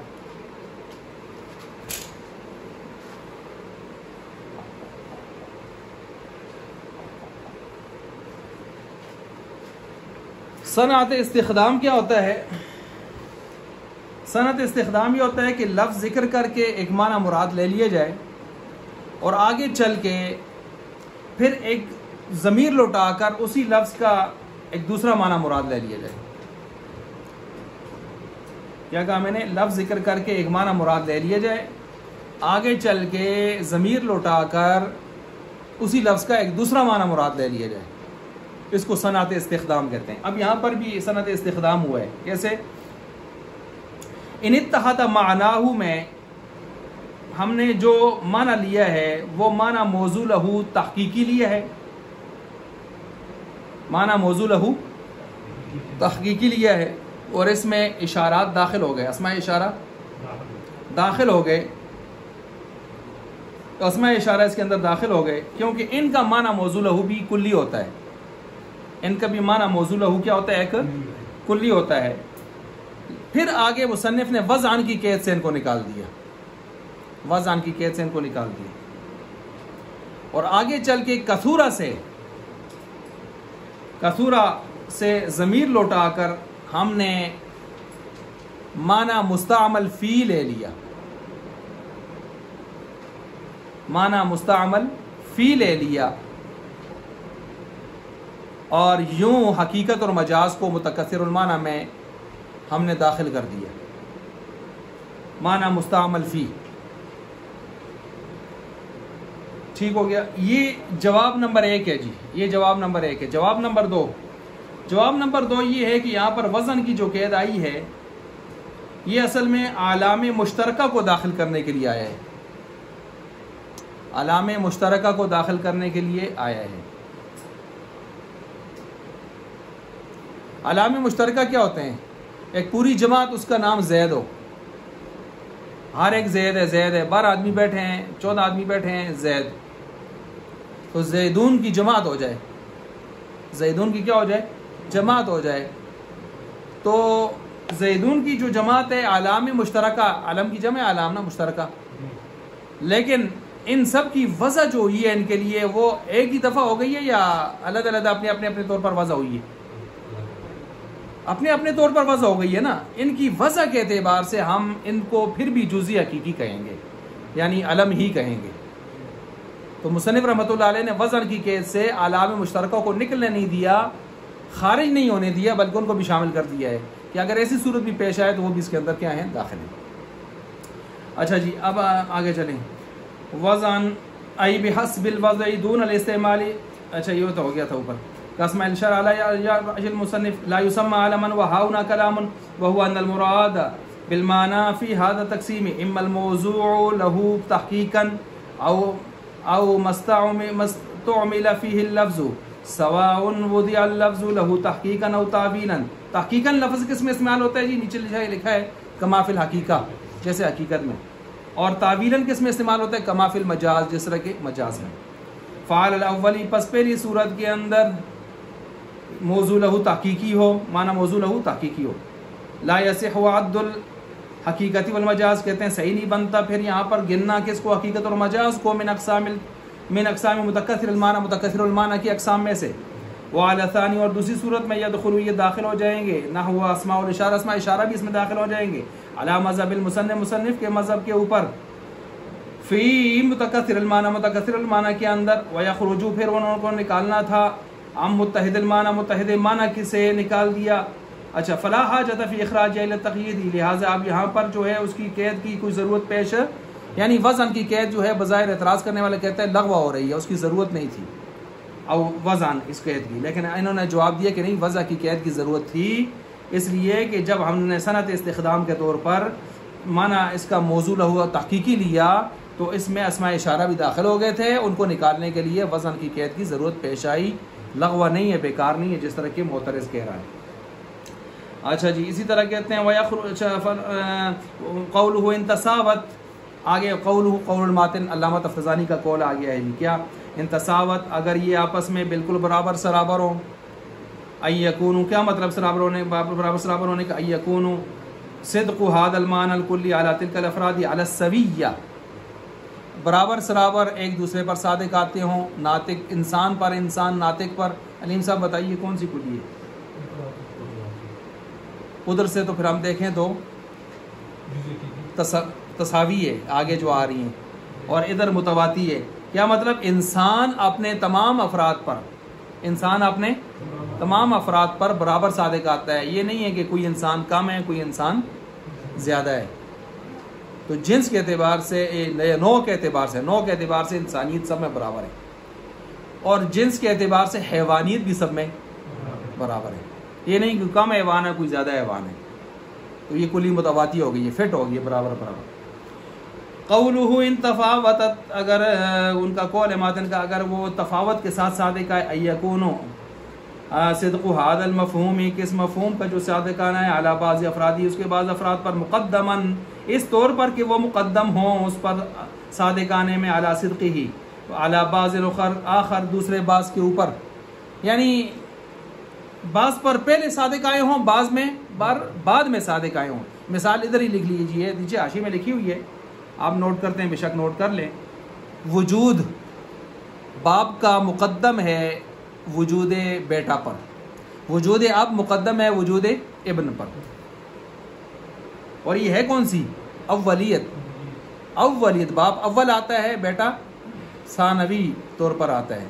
صنعت استخدام کیا ہوتا ہے؟ صنعت استخدام یہ ہوتا ہے کہ لفظ ذکر کر کے ایک معنی مراد لے لیا جائے اور آگے چل کے پھر ایک ضمیر لوٹا کر اسی لفظ کا ایک دوسرا معنی مراد لے لیا جائے. کیا کہا میں نے؟ لفظ ذکر کر کے ایک معنی مراد لے لیا جائے، آگے چل کے ضمیر لوٹا کر اسی لفظ کا ایک دوسرا معنی مراد لے لیا جائے. اس کو صنعت استخدام کہتے ہیں. اب یہاں پر بھی صنعت استخدام ہوا ہے. کیسے؟ ان اتحاد معناہ میں ہم نے جو معنی لیا ہے وہ معنی موضوع لہو تحقیقی لیا ہے، معنی موضوع لہو تحقیقی لیا ہے، اور اس میں اشارات داخل ہو گئے، اسماء اشارہ داخل ہو گئے، تو اسماء اشارہ اس کے اندر داخل ہو گئے کیونکہ ان کا معنی موضوع لہو بھی کلی ہوتا ہے. ان کا بھی معنی موضوع لہو کیا ہوتا ہے؟ ایک کلی ہوتا ہے. پھر آگے مصنف نے وضعن کی قید سے ان کو نکال دیا، وضعن کی قید سے ان کو نکال دیا، اور آگے چل کے کثورہ سے ضمیر لوٹا کر ہم نے معنی مستعمل فی لے لیا، معنی مستعمل فی لے لیا، اور یوں حقیقت اور مجاز کو متکثر المعنی میں ہم نے داخل کر دیا، معنی مستعمل فی. ٹھیک ہو گیا. یہ جواب نمبر 1 ہے جی، یہ جواب نمبر 1 ہے. جواب نمبر 2، جواب نمبر 2 یہ ہے کہ یہاں پر وزن کی جو قید آئی ہے یہ اصل میں علام مشترکہ کو داخل کرنے کے لیے آیا ہے، علام مشترکہ کو داخل کرنے کے لیے آیا ہے. علام مشترکہ کیا ہوتے ہیں؟ ایک پوری جماعت، اس کا نام زید ہو، ہر ایک زید ہے، زید ہے، 12 آدمی بیٹھے ہیں، 14 آدمی بیٹھے ہیں، زید، تو زیدون کی جماعت ہو جائے، زیدون کی کیا ہو جائے؟ جماعت ہو جائے. تو زیدون کی جو جماعت ہے علام مشترکہ، علم کی جمع علام نا مشترکہ، لیکن ان سب کی وضع جو ہوئی ہے ان کے لیے وہ ایک ہی دفعہ ہو گئی ہے یا علیحدہ اپنے طور پر وضع ہوئی ہے؟ اپنے اپنے طور پر وضع ہو گئی ہے نا، ان کی وضع کے اعتبار سے ہم ان کو پھر بھی جزئی حقیقی کہیں گے، یعنی علم ہی کہیں گے۔ تو مصنف رحمۃ اللہ علیہ نے وزن کی قید سے علام مشترکہ کو نکلنے نہیں دیا، خارج نہیں ہونے دیا، بلکہ ان کو بھی شامل کر دیا ہے کہ اگر ایسی صورت بھی پیش آئے تو وہ بھی اس کے اندر کیا ہیں، داخل ہیں۔ اچھا جی، اب آگے چلیں۔ وزن ای بحسب الوضع دون الاستعمال، اچھا یہ تو ہو گیا تھا اوپر۔ قسم الشرع علی المصنف لا يسمى علما وهاهنا كلام وهو ان المراد بالمعنى في هذا التقسيم اما الموضوع له تحقيقا او مستعمل فيه اللفظ سواء وضع اللفظ له تحقیقا او تعویلا۔ تحقیقا لفظ کس میں استعمال ہوتا ہے جی؟ نیچے لکھا ہے کما فی الحقیقہ، جیسے حقیقت میں، اور تعویلا کس میں استعمال ہوتا ہے؟ کما فی المجاز، جس طرح کے مجاز میں۔ فعل الاولی، پس پہلی صورت کے اندر موضوع لہو تحقیقی ہو، معنی موضوع لہو تحقیقی ہو۔ لا یصح عد الحقیقت والمجاز، کہتے ہیں صحیح نہیں بنتا پھر یہاں پر گننا کس کو؟ حقیقت اور مجاز کو، من اقسام متکثر المعنی، متکثر المعنی کی اقسام میں سے۔ وعلی ثانی، اور دوسری صورت میں یدخلوا، یہ داخل ہو جائیں گے، نحو اسماء الاشارہ، اسماء اشارہ بھی اس میں داخل ہو جائیں گے، علی مذہب المصنف، مصنف کے مذہب کے اوپر، فی متکثر المعنی، متکثر المعنی کے اندر، ویخرجوا، پھر انہوں کو نکالنا تھا، ہم متحد المعنی، متحد معنی کسے نکال دیا۔ اچھا، فلا حاجت فی اخراج الی التقیید، لہٰذا اب یہاں پر جو ہے اس کی قید کی کوئی ضرورت پیش، یعنی وزن کی قید جو ہے بظاہر اعتراض کرنے والے کہتے ہیں لغو ہو رہی ہے، اس کی ضرورت نہیں تھی او وزن اس قید کی، لیکن انہوں نے جواب دیا کہ نہیں، وضع کی قید کی ضرورت تھی، اس لیے کہ جب ہم نے صنعت استخدام کے طور پر معنی اس کا موضوع ہوا تحقیقی لیا تو اس میں اسماء اشارہ بھی داخل ہو گئے تھے، ان کو نکالنے کے لیے وزن کی قید کی ضرورت پیش آئی، لغو نہیں ہے، بیکار نہیں ہے، جس طرح کہ معترض کہہ رہا ہے۔ اچھا جی، اسی طرح کہتے ہیں قولہ ان تساوت، آگے قولہ، قول الماتن، علامہ تفتزانی کا قول آ گیا ہے جی، کیا؟ ان تساوت، اگر یہ آپس میں بالکل برابر سرابر ہوں، ای یکونو، کیا مطلب برابر سرابر ہونے کا؟ ای یکونو صدق هذا المعنى الکلی علی تلک الافراد علی السویہ، برابر سرابر ایک دوسرے پر صادق آتے ہوں، ناطق انسان پر، انسان ناطق پر۔ علیم صاحب بتائیے کون سی کلی ہے؟ ادھر سے تو پھر ہم دیکھیں تو تساوی ہے آگے جو آ رہی ہیں، اور ادھر متواتی ہے۔ کیا مطلب؟ انسان اپنے تمام افراد پر، انسان اپنے تمام افراد پر برابر صادق آتا ہے، یہ نہیں ہے کہ کوئی انسان کم ہے، کوئی انسان زیادہ ہے۔ تو جنس کے اعتبار سے، نوع کے اعتبار سے انسانیت سب میں برابر ہے، اور جنس کے اعتبار سے حیوانیت بھی سب میں برابر ہے، یہ نہیں کہ کم حیوان ہے کوئی زیادہ حیوان ہے، تو یہ کلی متواتی ہو گئی ہے، فٹ ہو گئی ہے، برابر برابر۔ قولہ ان تفاوتت، اگر ان کا قول ہے ماتن کا، اگر وہ تفاوت کے ساتھ صادق ہے، ایکونو صدق هذا المفہوم، کس مفہوم کا جو صادق آنا ہے، علی بعض افرادی، اس کے بعض افراد پر، مقدماً، اس طور پر کہ وہ مقدم ہوں اس پر صادق آنے میں، علی صدقہ، علی بعض آخر، دوسرے بعض کے اوپر، یعنی بعض پر پہلے صادق آئے ہوں، بعض میں بعد میں صادق آئے ہوں۔ مثال ادھر ہی لکھ لیجیے، نیچے حاشیے میں لکھی ہوئی ہے، آپ نوٹ کرتے ہیں، بے شک نوٹ کر لیں۔ وجود باپ کا مقدم ہے وجود بیٹا پر، وجود اب مقدم ہے وجود ابن پر، اور یہ ہے کون سی؟ اولیت، اولیت، باپ اول آتا ہے، بیٹا ثانوی طور پر آتا ہے،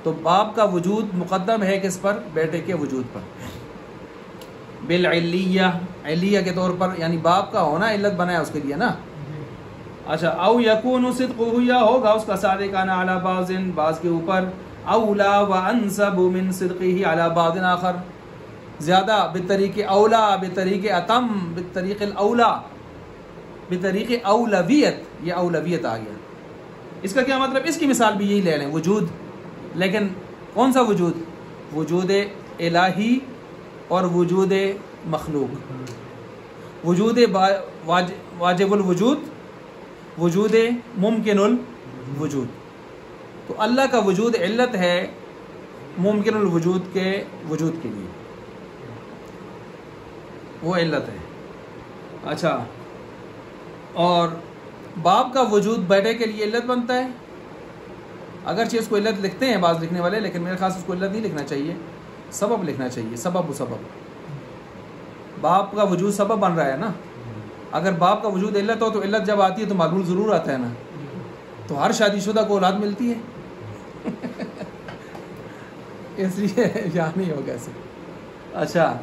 تو باپ کا وجود مقدم ہے کس پر؟ بیٹے کے وجود پر، بالعلیہ، علیہ کے طور پر، یعنی باپ کا ہونا علت بنا ہے اس کے لیے نا۔ اچھا، او یکون صدقہ، یا ہوگا اس کا صادق آنا، علی بعض، بعض کے اوپر، اولا و انسب من صدقہ علی بعض آخر، زیادہ بطریق اولا، بطریق اتم، بطریق الاولا، بطریق اولویت، یہ اولویت آ گیا۔ اس کا کیا مطلب؟ اس کی مثال بھی یہی لے لیں، وجود، لیکن کون سا وجود؟ وجود الہی اور وجود مخلوق، وجود واجب الوجود، وجود ممکن الوجود۔ تو اللہ کا وجود علت ہے ممکن الوجود کے وجود کے لیے، وہ علت ہے۔ اچھا، اور باپ کا وجود بیٹے کے لیے علت بنتا ہے، اگرچہ اس کو علت لکھتے ہیں بعض لکھنے والے، لیکن میرے خیال سے اس کو علت نہیں لکھنا چاہیے، سبب لکھنا چاہیے، سبب و سبب، باپ کا وجود سبب بن رہا ہے نا. اگر باپ کا وجود علت ہو تو علت جب آتی ہے تو معلول ضرور آتا ہے نا. تو ہر شادی شدہ کو اولاد ملتی ہے اس لیے یہاں نہیں ہوگا ایسے. اچھا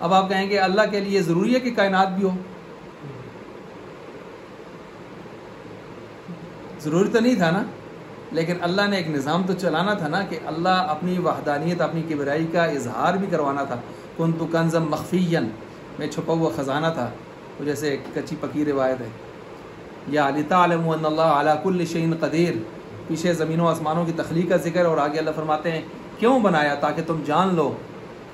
اب آپ کہیں گے اللہ کے لیے ضروری ہے کہ کائنات بھی ہو؟ ضروری تو نہیں تھا نا, لیکن اللہ نے ایک نظام تو چلانا تھا نا کہ اللہ اپنی وحدانیت اپنی کبریائی کا اظہار بھی کروانا تھا. کنت کنزا مخفیا, میں چھپا ہوا خزانہ تھا. وہ جیسے ایک کچی پکی روایت ہے, یا لتعلموا ان اللہ علی کل شیء قدیر, پیچھے زمینوں آسمانوں کی تخلیق کا ذکر, اور آگے اللہ فرماتے ہیں کیوں بنایا؟ تاکہ تم جان لو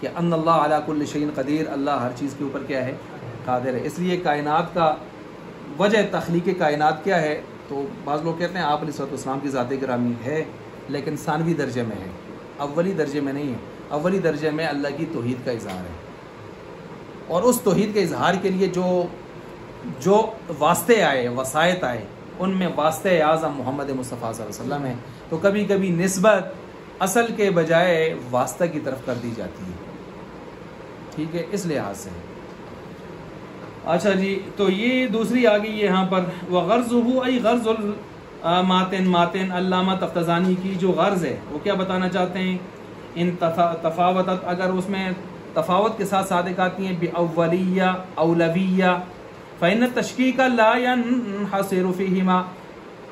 کہ ان اللہ علی کل شیء قدیر, اللہ ہر چیز کے اوپر کیا ہے؟ قادر ہے. اس لیے کائنات کا وجہ تخلیق کائنات کیا ہے؟ تو بعض لوگ کہتے ہیں آپ علیہ السلام کی ذات گرامی ہے, لیکن ثانوی درجے میں ہے, اولی درجے میں نہیں ہے. اولی درجے میں اللہ کی توحید کا اظہار ہے, اور اس توحید کے اظہار کے لیے جو واسطے آئے, وسائط آئے, ان میں واسطے اعظم محمد مصطفیٰ صلی اللہ علیہ وسلم ہے. تو کبھی کبھی نسبت اصل کے بجائے واسطہ کی طرف کر دی جاتی ہے. ٹھیک ہے, اس لحاظ سے. اچھا جی, تو یہ دوسری آ گئی یہاں پر, وغرضہ ای غرض ماتن علامہ تفتزانی کی جو غرض ہے وہ کیا بتانا چاہتے ہیں؟ ان تفاوتت, اگر اس میں تفاوت کے ساتھ صادق آتی ہیں, باولیہ اولویہ, فإن التشکیک لا ينحصر فیہما.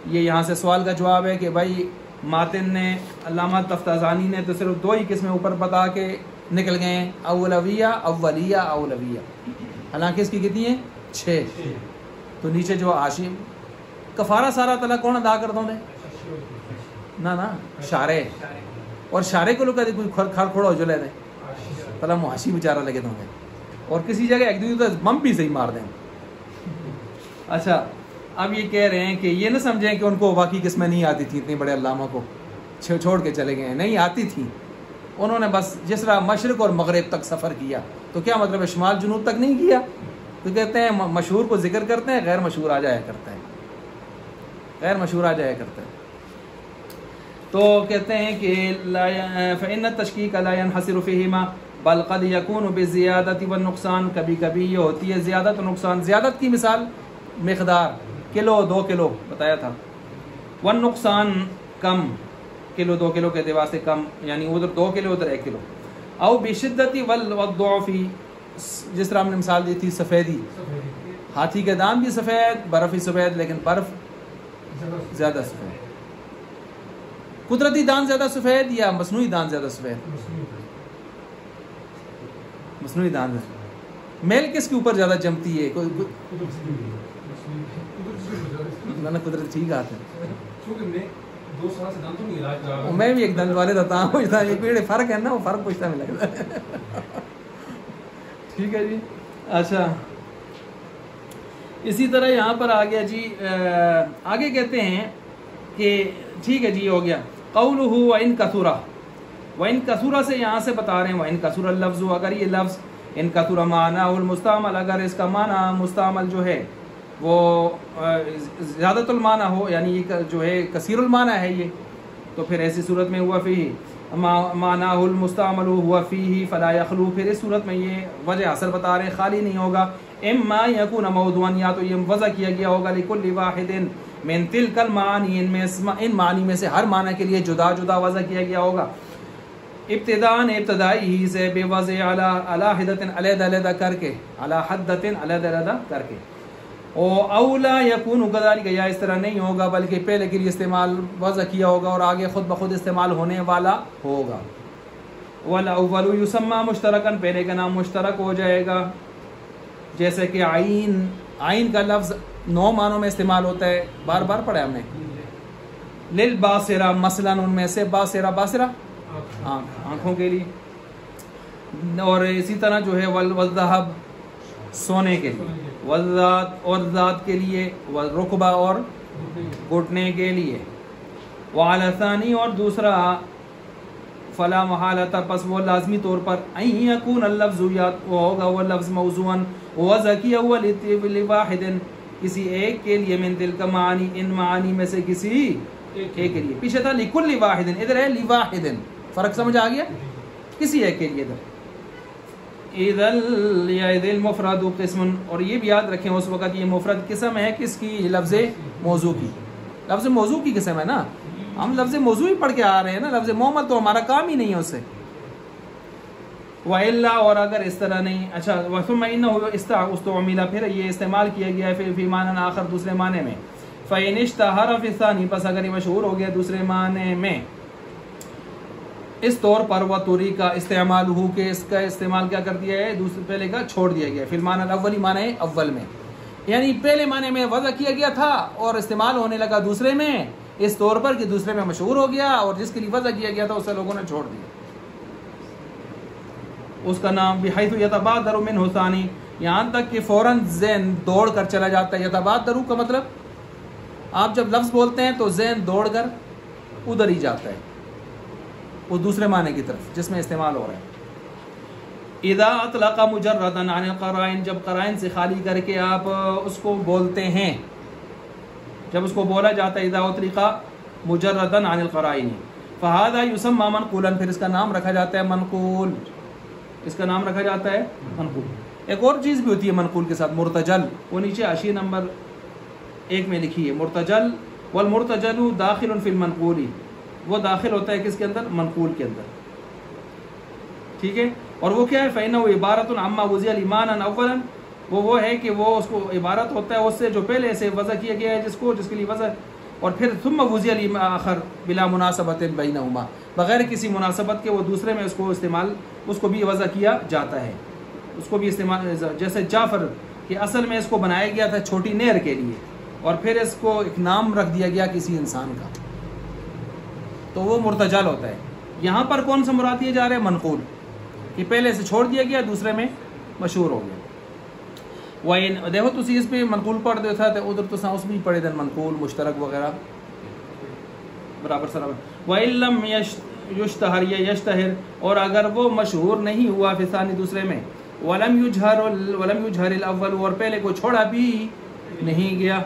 یہ یہاں سے سوال کا جواب ہے کہ بھائی ماتن نے, علامہ تفتزانی نے تو صرف دو ہی قسمیں اوپر بتا کے نکل گئے ہیں, اولویہ اولیہ اولویہ, حالانکہ اس کی کتنی ہیں؟ 6. تو نیچے جو عاشم کفارہ سارا تعالیٰ کون ادا کر دوں نے نا شارے, اور شارے کو لوگ کہتے کوئی کھڑ کھڑا ہو جو لے دیں تعالیٰ معاشی بیچارہ لگے دوں گے, اور کسی جگہ ایک دوسرے کو بم بھی صحیح مار دیں. اچھا اب یہ کہہ رہے ہیں کہ یہ نہ سمجھیں کہ ان کو باقی قسمیں نہیں آتی تھیں, اتنے بڑے علامہ کو چھوڑ کے چلے گئے ہیں, نہیں آتی تھیں. انہوں نے بس جس طرح مشرق اور مغرب تک سفر کیا, تو کیا مطلب ہے شمال جنوب تک نہیں کیا؟ تو کہتے ہیں مشہور کو ذکر کرتے ہیں, غیر مشہور آ جایا کرتا ہے, غیر مشہور آ جایا کرتا ہے. تو کہتے ہیں کہ فإن التشکیک لا ينحصر فیہما بل قد یکون بالزیادۃ والنقصان, کبھی کبھی یہ ہوتی ہے زیادت و نقصان. زیادت کی مثال مقدار, کلو 2 کلو بتایا تھا, والنقصان کم, کلو 2 کلو کے اعتبار سے کم, یعنی ادھر 2 کلو ادھر 1 کلو. او بشدت والضعف, جس طرح ہم نے مثال دی تھی سفیدی, ہاتھی کے دان بھی سفید, برف ہی سفید, لیکن برف زیادہ سفید. قدرتی دان زیادہ سفید یا مصنوعی دان زیادہ سفید؟ مصنوعی دان. میل کس کے اوپر زیادہ جمتی ہے؟ قدرت ٹھیک آتا ہے. میں بھی ایک دن والے رہتا ہوں, یہ پیڑ فرق ہے نا, وہ فرق پوچھتا میں لگتا ہے. ٹھیک ہے جی. اچھا اسی طرح یہاں پر آ گیا جی, آگے کہتے ہیں کہ ٹھیک ہے جی, یہ ہو گیا قولہ وَإِن كَثُرَ, وَإِن كَثُرَ سے یہاں سے بتا رہے ہیں وَإِن كَثُرَ اللفظ, اگر یہ لفظ ان كَثُرَ معناه المستعمل, اگر اس کا معنی مستعمل جو ہے وہ زیادت المعنی ہو, یعنی یہ جو ہے کثیر المعنی ہے یہ, تو پھر ایسی صورت میں ہوا فیہ معناه المستعمل ہوا فیہ فلا یخلو, پھر اس صورت میں یہ وجہ اصل بتا رہے ہیں خالی نہیں ہوگا. اما یکون موضوعا, یا تو یہ وضع کیا گیا ہوگا لکل واحد من تلک المعانی, ان معانی میں سے ہر معنی کے لیے جدا جدا وضع کیا گیا ہوگا. ابتداءً ابتدائی ہی سے بے وضع علی حدۃ علیحدہ علیحدہ کر کے, علی حدۃ علیحدہ علیحدہ کر کے. اولا یکون کذالک, یا اس طرح نہیں ہوگا بلکہ پہلے کے لیے استعمال وضع کیا ہوگا اور آگے خود بخود استعمال ہونے والا ہوگا. والاول یسمى مشترکا, پہلے کا نام مشترک ہو جائے گا, جیسے کہ عین, عین کا لفظ 9 معنوں میں استعمال ہوتا ہے, بار بار پڑھا ہم نے. للباصرہ, مثلا ان میں سے باصرہ, باصرہ آنکھوں کے لیے, اور اسی طرح جو ہے والذہب سونے کے لیے, والذات اور ذات کے لیے, والرکبہ اور گھٹنے کے لیے, وعلی الثانی اور دوسرا فلا محالۃ, پس وہ لازمی طور پر ان یکون اللفظ, وہ ہوگا وہ لفظ موضوعا وضع کیا ہوا لواحد, کسی ایک کے لیے, من تلک معانی, ان معانی میں سے کسی ایک کے لیے. پیچھے تھا لکل واحد, ادھر ہے لواحد, فرق سمجھ آ گیا, کسی ایک کے لیے. ادھر اذل مفرد قسم، اور یہ بھی یاد رکھیں اس وقت یہ مفرد قسم ہے کس کی؟ لفظ موضوع کی. لفظ موضوع کی قسم ہے نا، ہم لفظ موضوع ہی پڑھ کے آ رہے ہیں نا، لفظ محمد تو ہمارا کام ہی نہیں ہے اس سے. وَإِلَّا، اور اگر اس طرح نہیں. اچھا ثم انه استعمل، پھر یہ استعمال کیا گیا ہے فی معنی آخر دوسرے معنی میں. فَإِنِ اشْتَهَرَ فِي الثَّانِي، پس اگر یہ مشہور ہو گیا دوسرے معنی میں اس طور پر وہ طریقہ استعمال ہو کہ اس کا استعمال کیا کر دیا ہے؟ دوسرے پہلے کا چھوڑ دیا گیا. فی المعنی الاولی، معنی اول میں، یعنی پہلے معنی میں وضع کیا گیا تھا اور استعمال ہونے لگا دوسرے میں اس طور پر کہ دوسرے میں مشہور ہو گیا، اور جس کے لیے وضع کیا گیا تھا اسے لوگوں نے چھوڑ دیا. اس کا نام بحیث یتبادر منہ ثانی، یہاں تک کہ فوراً ذہن دوڑ کر چلا جاتا ہے. یتبادر کا مطلب آپ جب لفظ بولتے ہیں تو ذہن دوڑ کر ادھر ہی جاتا ہے وہ دوسرے معنی کی طرف جس میں استعمال ہو رہا ہے. اذا اطلق مجردا عن القرائن، جب قرائن سے خالی کر کے آپ اس کو بولتے ہیں، جب اس کو بولا جاتا ہے اذا اطلق مجردا عن القرائن فهذا يسمى منقولا، پھر اس کا نام رکھا جاتا ہے منقول. اس کا نام رکھا جاتا ہے منقول. ایک اور چیز بھی ہوتی ہے منقول کے ساتھ، مرتجل، وہ نیچے حاشیہ نمبر 1 میں لکھی ہے. مرتجل والمرتجل داخل فی المنقول، وہ داخل ہوتا ہے کس کے اندر؟ منقول کے اندر. ٹھیک ہے، اور وہ کیا ہے؟ فإنه عبارة عما وضع ایمانا اولا، وہ ہے کہ وہ اس کو عبارت ہوتا ہے اس سے جو پہلے سے وضع کیا گیا ہے جس کے لیے وضع، اور پھر ثم وضع آخر بلا مناسبت بینہما، بغیر کسی مناسبت کے وہ دوسرے میں اس کو استعمال، اس کو بھی وضع کیا جاتا ہے، اس کو بھی استعمال. جیسے جعفر کہ اصل میں اس کو بنایا گیا تھا چھوٹی نہر کے لیے، اور پھر اس کو ایک نام رکھ دیا گیا کسی انسان کا، تو وہ مرتجل ہوتا ہے. یہاں پر کون سا مراد دیا جا رہا ہے؟ منقول، کہ پہلے سے چھوڑ دیا گیا دوسرے میں مشہور ہو گیا. وَإِن، دیکھو تسی اس پہ منقول پڑھ دے تھا تو ادھر تو اس بھی پڑھے دن منقول مشترک وغیرہ برابر سرابر. وَإِن لَمْ يشتہر یا یشتہر، اور اگر وہ مشہور نہیں ہوا فی ثانی دوسرے میں، وَلَمْ يُجْهَرِ الْأَوَّلُ، اور پہلے کو چھوڑا بھی نہیں گیا،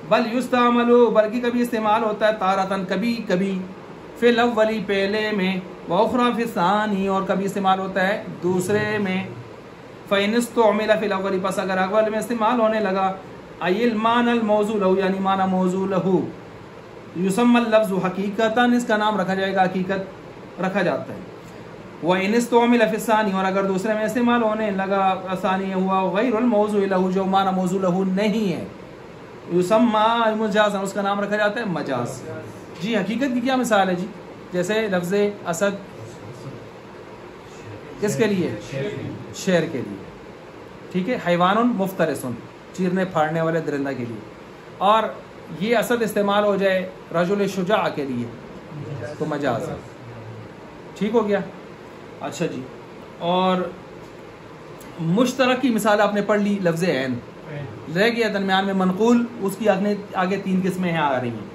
بل یستعمل، بلکہ کبھی استعمال ہوتا ہے تارتن کبھی کبھی، فی الاولی پہلے میں، واخری فی الثانی، اور کبھی استعمال ہوتا ہے دوسرے میں. فإن استعمل فی الاول، پس اگر اول میں استعمال ہونے لگا، ای المعنی الموضوع له، یعنی معنی موضوع له، یسمى اللفظ حقیقتا، اس کا نام رکھا جائے گا، حقیقت رکھا جاتا ہے. وإن استعمل فی الثانی، اور اگر دوسرے میں استعمال ہونے لگا، ثانی ہوا غیر الموضوع له، جو معنی موضوع له نہیں ہے، یسمى مجازا، اس کا نام رکھا جاتا ہے مجاز. جی حقیقت کی کیا مثال ہے؟ جی جیسے لفظ اسد کس کے لیے؟ شیر کے لیے. ٹھیک ہے، حیوان مفترس، چیرنے پھاڑنے والے درندہ کے لیے. اور یہ اسد استعمال ہو جائے رجل شجاع کے لیے تو مجاز. ٹھیک ہو گیا. اچھا جی، اور مشترک کی مثال آپ نے پڑھ لی، لفظ عین رہ گیا درمیان میں منقول، اس کی آگے 3 قسمیں ہیں آ رہی ہیں.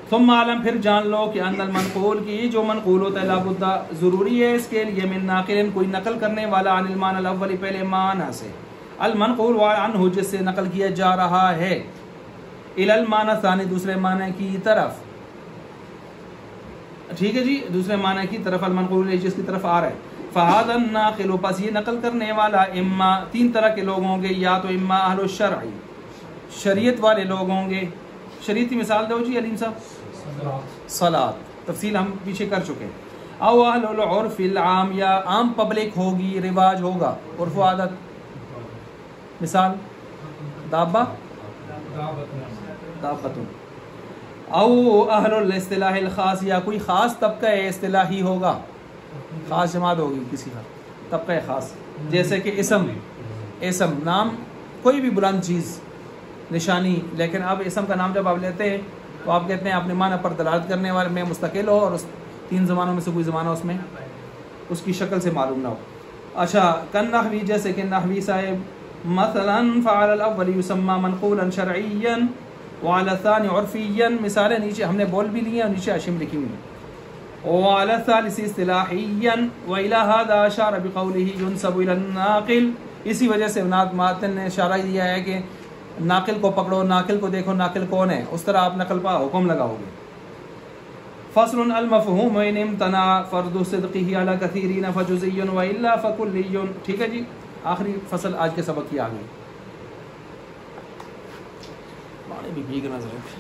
ثم عالم، پھر جان لو کہ ان المنقول کی جو منقول ہوتا ہے لابد ضروری ہے اس کے لیے من ناقل، کوئی نقل کرنے والا، عن المعنی الاول پہلے معنی سے، المنقول عنہ جس سے نقل کیا جا رہا ہے، الی المعنی الثانی دوسرے معنی کی طرف. ٹھیک ہے جی، دوسرے معنی کی طرف، المنقول جس کی طرف آ رہا ہے. فہذا الناقل، پس یہ نقل کرنے والا اما 3 طرح کے لوگ ہوں گے، یا تو اما اہل الشرع، شریعت والے لوگ ہوں گے. شریعت کی مثال دو جی علیم صاحب. صلاۃ، تفصیل ہم پیچھے کر چکے. او اہل العرف العام، یا عام پبلک ہوگی، رواج ہوگا، عرف و عادت. مثال دابہ، دابۃ. او اہل الاصطلاح الخاص، یا کوئی خاص طبقہ اصطلاحی ہوگا، خاص جماعت ہوگی کسی کا طبقہ خاص، جیسے کہ اسم نام، کوئی بھی بلند چیز، نشانی. لیکن اب اسم کا نام جب آپ لیتے ہیں تو آپ کہتے ہیں اپنے معنی پر دلالت کرنے والے میں مستقل ہو، اور اس 3 زمانوں میں سے کوئی زمانہ اس میں اس کی شکل سے معلوم نہ ہو. اچھا، کن نحوی، جیسے کہ نحوی صاحب، مثلا فعل الاول یسمى منقولا شرعیا وعلى الثاني عرفیا. مثالیں نیچے ہم نے بول بھی لی ہیں اور نیچے اشم لکھی ہوئی ہیں. وعلى الثالث اصطلاحیا والى هذا اشار بقوله ينسب الى الناقل. اسی وجہ سے ماتن نے اشارہ دیا ہے کہ ناقل کو پکڑو، ناقل کو دیکھو، ناقل کون ہے، اس طرح آپ نقل پا حکم لگاؤ گے. فصل المفہوم ان امتنع فرض صدقه على كثيرين فجزئي والا فكلي. ٹھیک ہے جی. آخری فصل آج کے سبق کی آ گئی. پانی بھی بھیگنا ضرور.